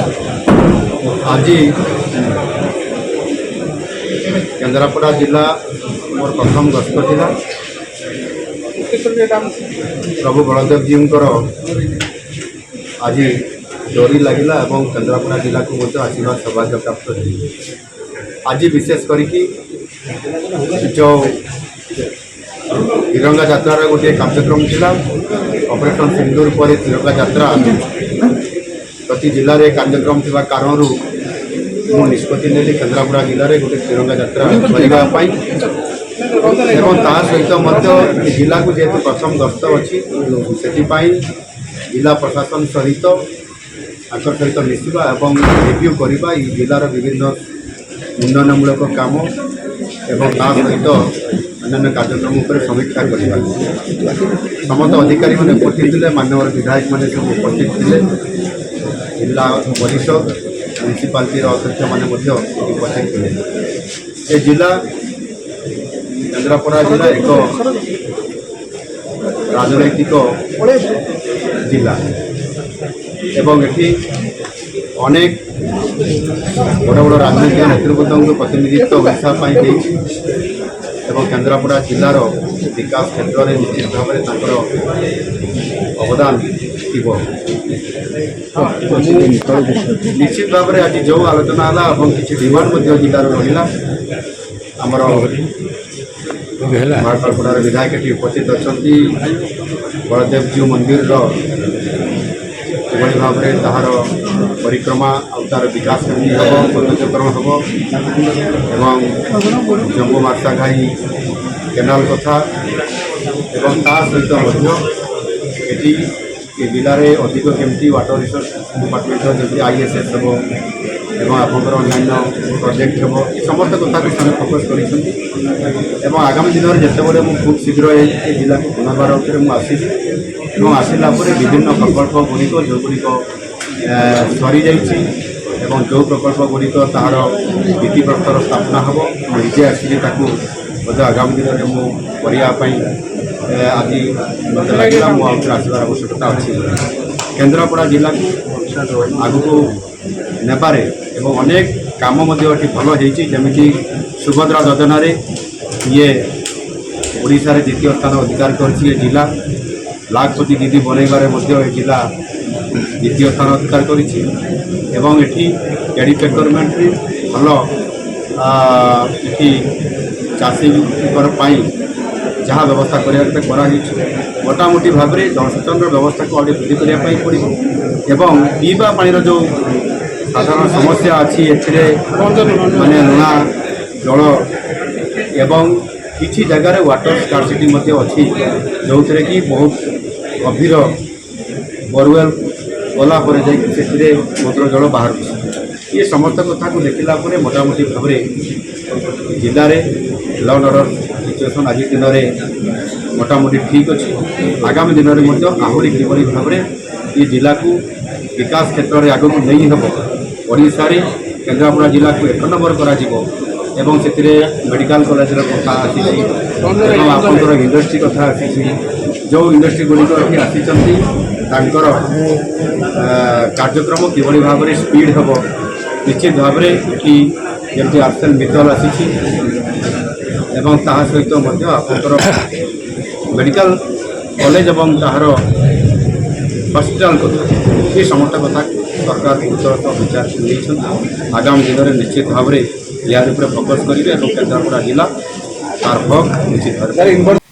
आज केन्द्रापड़ा जिला मोर प्रथम गस्त थिला। प्रभु बलदेव जी आज डोरी लगिला और केन्द्रापड़ा जिला को आशीर्वाद सौभाग्य प्राप्त है। आज विशेष करके जो तिरंगा यात्रार गोटे कार्यक्रम थिला ऑपरेशन सिंदूर पर तिरंगा यात्रा प्रति जिले में कार्यक्रम थिबा कारण मु निष्पत्ति नेली केन्द्रापड़ा जिले में गोटे तिरंगा यात्रा करने एवं ता सहित जिला को जेहेतु प्रथम गस्त अच्छी से जिला प्रशासन सहित आकर सहित मिसवा और रिव्यू करवा जिलार विभिन्न उन्नयनमूलक काम एवं ता सहित अन्य कार्यक्रम पर समीक्षा करवा समस्त अधिकारी मैंने उपस्थित थे। माननीय विधायक मैंने सब उपस्थित थे। जिला परिषद म्यूनिसिपालिटी अध्यक्ष मैंने उपस्थित थे। ये जिला केन्द्रापड़ा जिला एक राजनैतिक जिला एवं ये अनेक बड़ बड़ राजनैतिक नेतृवृंद प्रतिनिधित्व ओडापी एवं केन्द्रापड़ा जिलार विकास क्षेत्र में निश्चित भाव में अवदान निश्चित भाव में आज जो आलोचना है किसी डिमांड जिलार रहा आमर मार्कलपड़ार विधायक ये उपस्थित अच्छा बलदेव जीव मंदिर किभली भाव में तार परिक्रमा और तार विकास केमती हम सौंदर्यकरण हम एवं जम्बू मार्सा घाई केनाल कथा एवं ता सहित ये जिले में अधिक केमती वाटर रिसोर्स डिपार्टमेंट जमी ISS हम आपंकर अन्य प्रोजेक्ट हम ये समस्त कथा को से फोकस कर आगामी दिन में जितेबाला मुझे खूब शीघ्र ये जिला को पुनर्बार आसला आसला विभिन्न प्रकल्प गुड़िक जो गुड़िक सरी जा जो प्रकल्प गुड़िक तार भित्तिप्रस्तर स्थापना हम निजे आसिक आगामी दिन में मुझे आज मत लगे मुझे आसबार आवश्यकता अच्छी केन्द्रापड़ा जिला को आगू नेबारे एवं अनेक काम भल जमी सुभद्रा योजना ये ओडिशा रे द्वितीय स्थान अधिकार कर जिला लाखपति दीदी बनइबारे जिला द्वितीय स्थान अधिकार करी एडिटेडमेंट भल चाषी जहाँ व्यवस्था कर मोटामोटी भाव में जलसेचन व्यवस्था को आगे वृद्धि करने पड़ो एवं पीवा पानी जो साधारण समस्या अच्छी माने लुणा जल एवं किसी जगार वाटर स्कार्सिटी अच्छी जो थे कि बहुत गभीर बोरवेल गलापर से मोटर जल बाहर ये समस्त कथा को देखला मोटामोटी भाव में जिले में लॉ एंड ऑर्डर सिचुएसन आज दिन में मोटामोटी ठीक अच्छी आगामी दिन में आहरी किभली भाव में ये जिला को विकास क्षेत्र में आगक नहीं हम ओडिशा रे केन्द्रापड़ा जिला को 1 नंबर एवं से मेडिकल कॉलेज कथा आसी आपंकर इंडस्ट्री कथा आसी जो इंडस्ट्री गुड़िक ये आसी कार्यक्रम किभली भाव में स्पीड हम निश्चित भाव में कि जमी आर्सेल मित्तल आसी सहित आपंकर मेडिकल कॉलेज एवं तार हॉस्पिटल कथा ये समस्त कथा सरकार गुरुत्व विचार नहीं आगामी दिन में निश्चित भाव में यार फोकस करेंगे केन्द्रापड़ा जिला तार हक निश्चित भाव